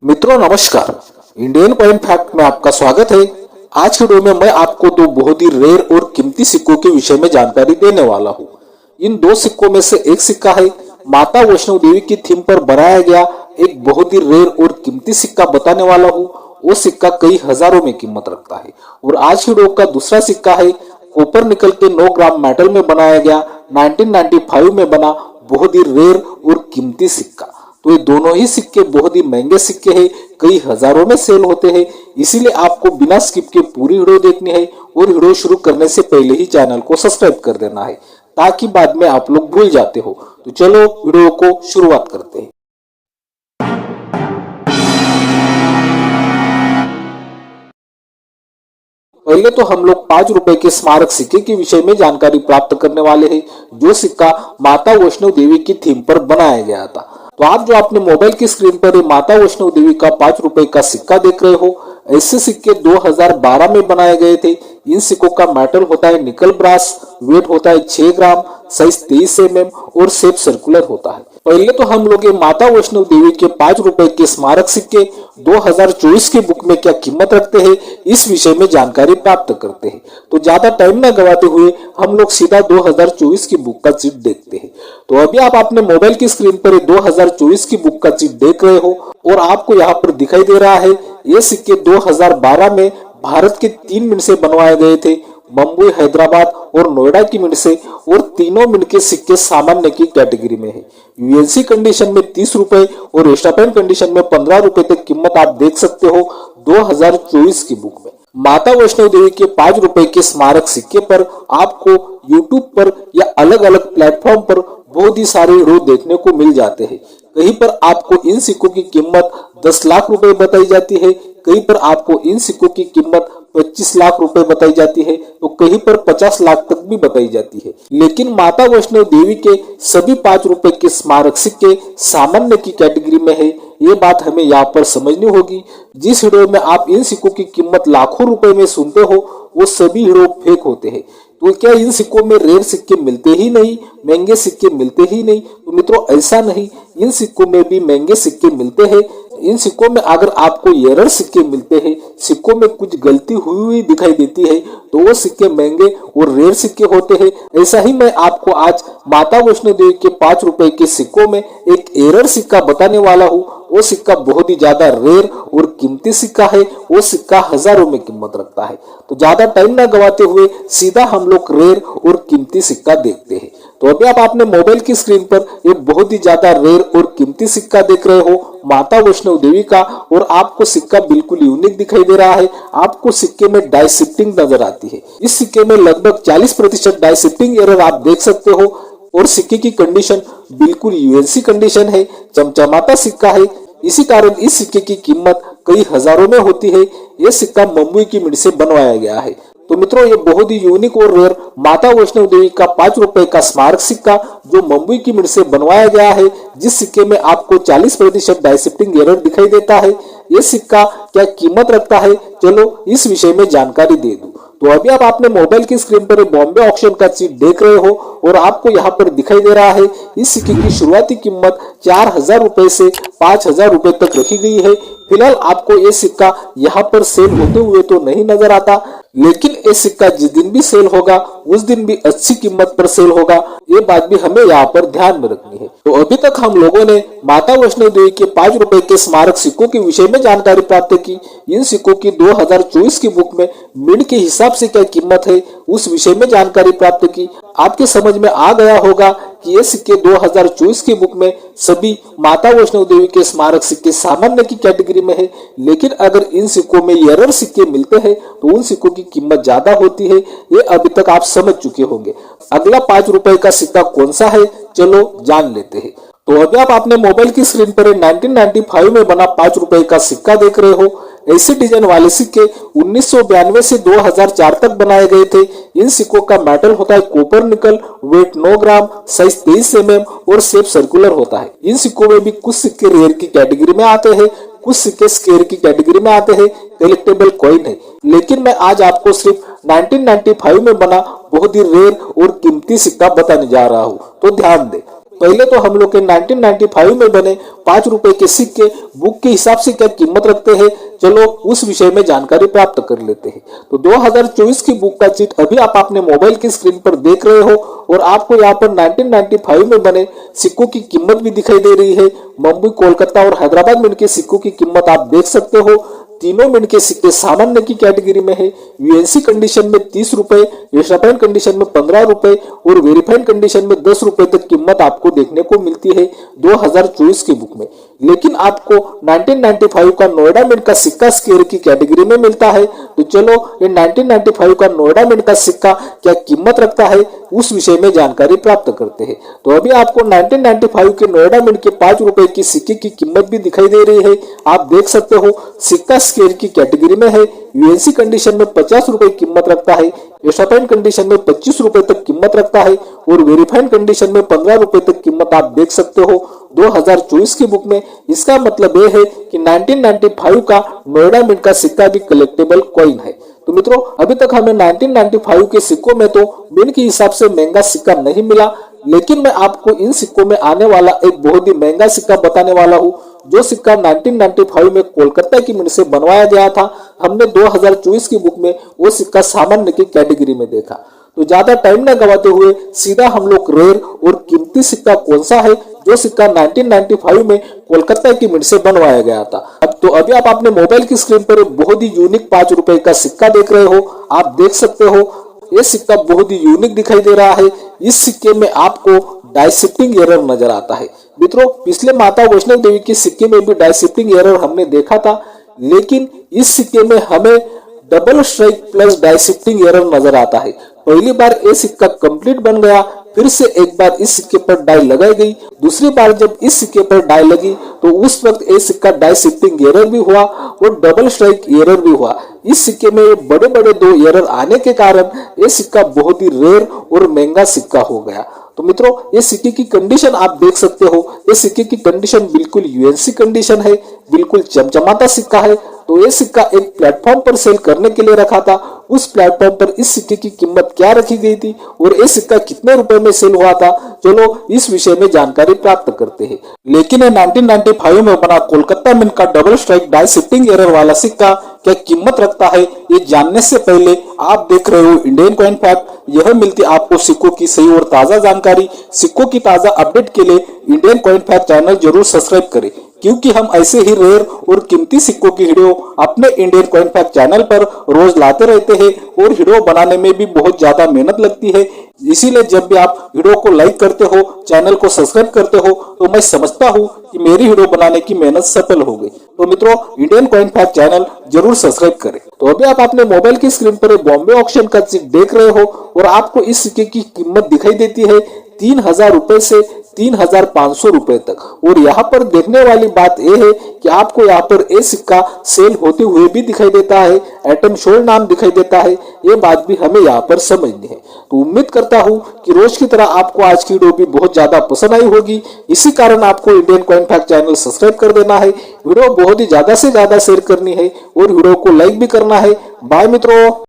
मित्रों नमस्कार। Indian coin fact में आपका स्वागत है। आज की वीडियो में मैं आपको दो बहुत ही रेयर और कीमती सिक्कों के विषय में जानकारी देने वाला हूँ। इन दो सिक्कों में से एक सिक्का है माता वैष्णो देवी की थीम पर बनाया गया एक बहुत ही रेयर और कीमती सिक्का बताने वाला हूँ। वो सिक्का कई हजारों में कीमत रखता है। और आज की वीडियो का दूसरा सिक्का है कॉपर निकल के 9 ग्राम मेटल में बनाया गया 1995 में बना बहुत ही रेयर और कीमती सिक्का। तो ये दोनों ही सिक्के बहुत ही महंगे सिक्के हैं, कई हजारों में सेल होते हैं। इसीलिए आपको बिना स्किप के पूरी वीडियो देखनी है और वीडियो शुरू करने से पहले ही चैनल को सब्सक्राइब कर देना है ताकि बाद में आप लोग भूल जाते हो। तो चलो वीडियो को शुरुआत करते हैं। पहले तो हम लोग 5 रुपए के स्मारक सिक्के के विषय में जानकारी प्राप्त करने वाले हैं, जो सिक्का माता वैष्णो देवी की थीम पर बनाया गया था। तो आप जो अपने मोबाइल की स्क्रीन पर माता वैष्णो देवी का 5 रुपए का सिक्का देख रहे हो, ऐसे सिक्के 2012 में बनाए गए थे। इन सिक्कों का मेटल होता है निकल ब्रास, वेट होता है 6 ग्राम, साइज 23 mm और शेप सर्कुलर होता है। पहले तो हम लोग माता वैष्णो देवी के 5 रुपए के स्मारक सिक्के 2024 की बुक में क्या कीमत रखते हैं, इस विषय में जानकारी प्राप्त करते हैं। तो ज्यादा टाइम न गवाते हुए हम लोग सीधा 2024 की बुक का चीट देखते हैं। तो अभी आप अपने मोबाइल की स्क्रीन पर 2024 की बुक का चीट देख रहे हो और आपको यहाँ पर दिखाई दे रहा है ये सिक्के 2012 में भारत के 3 मिनट से बनवाए गए थे, मुंबई, हैदराबाद और नोएडा की मिनट से। और तीनों मिनट के सिक्के सामान्य की कैटेगरी में है। यूएनसी कंडीशन में 30 रुपए और एस्टापेन कंडीशन में 15 रुपए तक कीमत आप देख सकते हो 2024 की बुक में। माता वैष्णो देवी के 5 रुपए के स्मारक सिक्के पर आपको यूट्यूब पर या अलग अलग प्लेटफॉर्म पर बहुत ही सारे वीडियो देखने को मिल जाते हैं। कहीं पर आपको इन सिक्कों की कीमत 10 लाख रुपए बताई जाती है, कहीं पर आपको इन सिक्कों की कीमत 25 लाख रुपए बताई जाती है, तो कहीं पर 50 लाख तक भी बताई जाती है। लेकिन माता वैष्णो देवी के सभी 5 रुपए के स्मारक सिक्के सामान्य की कैटेगरी में है। ये बात हमें यहाँ पर समझनी होगी। जिस वीडियो में आप इन सिक्कों की कीमत लाखों रुपए में सुनते हो, वो सभी वीडियो फेक होते हैं। तो क्या इन सिक्कों में रेयर सिक्के मिलते ही नहीं, महंगे सिक्के मिलते ही नहीं? तो मित्रों ऐसा नहीं, इन सिक्कों में भी महंगे सिक्के मिलते हैं। इन सिक्कों में अगर आपको एरर सिक्के मिलते हैं, सिक्कों में कुछ गलती हुई दिखाई देती है, तो वो सिक्के महंगे और रेयर सिक्के होते हैं। ऐसा ही मैं आपको आज माता वैष्णो देवी के 5 रुपए के सिक्कों में एक एरर सिक्का बताने वाला हूँ। वो सिक्का बहुत ही ज्यादा रेयर और कीमती सिक्का है। वो सिक्का हजारों में कीमत रखता है। तो ज्यादा टाइम ना गवाते हुए सीधा हम लोग रेयर और कीमती सिक्का देखते हैं। तो अभी आप अपने मोबाइल की स्क्रीन पर एक बहुत ही ज्यादा रेयर और कीमती सिक्का देख रहे हो माता वैष्णो देवी का, और आपको सिक्का बिल्कुल यूनिक दिखाई दे रहा है। आपको सिक्के में डाई शिफ्टिंग नजर आती है। इस सिक्के में लगभग 40% डाई शिफ्टिंग एरर आप देख सकते हो। और सिक्के की कंडीशन बिल्कुल यूएनसी कंडीशन है, चमचमाता सिक्का है। इसी कारण इस सिक्के की कीमत कई हजारों में होती है। यह सिक्का मुंबई की मिंट से बनवाया गया है। तो मित्रों ये बहुत ही यूनिक और रेयर माता वैष्णो देवी का 5 रुपए का स्मारक सिक्का जो मुंबई की मिंट से बनवाया गया है, जिस सिक्के में आपको 40% डाई शिफ्टिंग एरर दिखाई देता है। ये सिक्का क्या कीमत रखता है, चलो इस विषय में जानकारी दे दूं। तो अभी आप अपने मोबाइल की स्क्रीन पर बॉम्बे ऑक्शन का चीट देख रहे हो और आपको यहाँ पर दिखाई दे रहा है इस सिक्के की शुरुआती कीमत 4000 रुपए से 5000 रुपए तक रखी गई है। फिलहाल आपको ये सिक्का यहाँ पर सेल होते हुए तो नहीं नजर आता, लेकिन ये सिक्का जिस दिन भी सेल होगा उस दिन भी अच्छी कीमत पर सेल होगा। ये बात भी हमें यहाँ पर ध्यान में रखनी है। तो अभी तक हम लोगों ने माता वैष्णो देवी के 5 रुपए के स्मारक सिक्कों के विषय में जानकारी प्राप्त की। इन सिक्कों की 2024 की बुक में मिड के हिसाब से क्या कीमत है उस विषय में जानकारी प्राप्त की। आपके समझ में आ गया होगा कि ये सिक्के 2024 की बुक में सभी माता वैष्णो देवी के स्मारक सिक्के सामान्य की कैटेगरी में है। लेकिन अगर इन सिक्कों में एरर सिक्के मिलते हैं तो उन सिक्कों की कीमत ज्यादा होती है। ये अभी तक आप समझ चुके होंगे। अगला 5 रुपए का सिक्का कौन सा है, चलो जान लेते हैं। तो अभी आप अपने मोबाइल की स्क्रीन पर 1995 में बना 5 रुपए का सिक्का देख रहे हो। ऐसे डिजाइन वाले सिक्के 1992 से 2004 तक बनाए गए थे। इन सिक्कों का मेटल होता है कॉपर निकल, वेट 9 ग्राम, साइज 23 mm और शेप सर्कुलर होता है। इन सिक्कों में भी कुछ सिक्के रेयर की कैटेगरी में आते हैं, कुछ सिक्के स्केयर की कैटेगरी में आते हैं, कलेक्टेबल कॉइन है। लेकिन मैं आज आपको सिर्फ 1995 में बना बहुत ही रेयर और कीमती सिक्का बताने जा रहा हूँ। तो ध्यान दे। पहले तो हम लोग के 1995 में बने 5 रुपए के सिक्के बुक के हिसाब से क्या कीमत रखते हैं, चलो उस विषय में जानकारी प्राप्त कर लेते हैं। तो 2024 की बुक का चिट अभी आप अपने मोबाइल की स्क्रीन पर देख रहे हो और आपको यहाँ पर 1995 में बने सिक्कों की कीमत भी दिखाई दे रही है। मुंबई, कोलकाता और हैदराबाद मिंट के सिक्कों की कीमत आप देख सकते हो। तीनों मिंट के सिक्के सामान्य की कैटेगरी में है। यूएनसी कंडीशन में 30 रुपए, एक्स्ट्राफाइन कंडीशन में 15 रुपए और वेरीफाइड कंडीशन में 10 रुपए तक कीमत आपको देखने को मिलती है 2024 की बुक में। लेकिन आपको 1995 का नोएडा मिंट का सिक्का स्क्वायर की कैटेगरी में मिलता है। तो चलो ये 1995 का नोएडा मिंट का सिक्का क्या कीमत रखता है उस विषय में जानकारी प्राप्त करते हैं। तो अभी आपको 1995 के नोएडा मिंट के 5 रुपए की सिक्के की कीमत भी दिखाई दे रही है। आप देख सकते हो सिक्का स्क्वायर की कैटेगरी में है। यूएनसी कंडीशन में 50 रुपए कीमत रखता है, एक्स्ट्राफाइन कंडीशन में 25 रुपए तक कीमत रखता है और वेरीफाइड कंडीशन में 15 रुपए तक कीमत आप देख सकते हो 2024 की बुक में। इसका मतलब यह है कि 1995 का नोएडा मिंट का सिक्का भी कलेक्टेबल कॉइन है। तो मित्रों, अभी तक हमें 1995 के सिक्कों में तो मिंट के हिसाब से महंगा सिक्का नहीं मिला, लेकिन मैं आपको इन सिक्कों में आने वाला एक बहुत ही महंगा सिक्का बताने वाला हूँ, जो सिक्का 1995 में कोलकाता की मिंट से बनवाया गया था। हमने 2024 की बुक में वो सिक्का सामान्य की कैटेगरी में देखा। तो ज्यादा टाइम न गवाते हुए सीधा हम लोग रेयर और कीमती सिक्का कौन सा है जो सिक्का 1995 में कोलकाता की मिंट से बनवाया गया था। अब तो अभी आप अपने मोबाइल की स्क्रीन पर बहुत ही यूनिक 5 रुपए का सिक्का देख रहे हो। आप देख सकते हो ये सिक्का बहुत ही यूनिक दिखाई दे रहा है। इस सिक्के में आपको डाई शिफ्टिंग एरर नजर आता है। मित्रों, पिछले माता वैष्णव देवी के सिक्के में भी डाई शिफ्टिंग एरर हमने देखा था, लेकिन इस सिक्के में हमें double strike plus die shifting error नजर आता है। पहली बार ये सिक्का कंप्लीट बन गया, फिर से एक बार इस सिक्के पर डाई लगाई गई, दूसरी बार जब इस सिक्के पर डाई लगी तो उस वक्त ये सिक्का डाई शिफ्टिंग एरर भी हुआ और डबल स्ट्राइक एरर भी हुआ। इस सिक्के में बड़े बड़े 2 एरर आने के कारण ये सिक्का बहुत ही रेयर और महंगा सिक्का हो गया। तो मित्रों, ये सिक्के की कंडीशन आप देख सकते हो। ये सिक्के की कंडीशन बिल्कुल यूएनसी कंडीशन है, बिल्कुल चमचमाता सिक्का है। तो ये सिक्का एक प्लेटफॉर्म पर सेल करने के लिए रखा था। उस प्लेटफॉर्म पर इस सिक्के की कीमत क्या रखी गई थी और ये सिक्का कितने रुपए में सेल हुआ था, चलो इस विषय में जानकारी प्राप्त करते हैं। लेकिन ये 1995 में बना कोलकाता मिंट का double strike die shifting error वाला सिक्का क्या कीमत रखता है, ये जानने से पहले आप देख रहे हो इंडियन कॉइन फैक्ट। यह मिलती आपको सिक्कों की सही और ताजा जानकारी। सिक्कों की ताजा अपडेट के लिए इंडियन कॉइन फैक्ट चैनल जरूर सब्सक्राइब करें, क्योंकि हम ऐसे ही रेयर और कीमती सिक्कों की वीडियो अपने इंडियन कॉइन फैक्ट चैनल पर रोज लाते रहते हैं और वीडियो बनाने में भी बहुत ज्यादा मेहनत लगती है। इसीलिए जब भी आप वीडियो को लाइक करते हो, चैनल को सब्सक्राइब करते हो, तो मैं समझता हूँ कि मेरी वीडियो बनाने की मेहनत सफल हो गई। तो मित्रों, इंडियन कॉइन फैक्ट चैनल जरूर सब्सक्राइब करें। तो अभी आप अपने मोबाइल की स्क्रीन पर बॉम्बे ऑक्शन का चिट देख रहे हो और आपको इस सिक्के की कीमत दिखाई देती है 3000 रुपए से 3500 रुपए तक। और यहाँ पर देखने वाली बात यह है कि आपको यहाँ पर ये सिक्का सेल होते हुए भी दिखाई देता है, एटम शोल्ड नाम दिखाई देता है। ये बात भी हमें यहाँ पर समझनी है। तो उम्मीद करता हूँ कि रोज की तरह आपको आज की वीडियो भी बहुत ज्यादा पसंद आई होगी। इसी कारण आपको Indian coin fact channel subscribe कर देना है, वीडियो बहुत ही ज्यादा से ज्यादा शेयर करनी है और वीडियो को लाइक भी करना है। बाय मित्रों।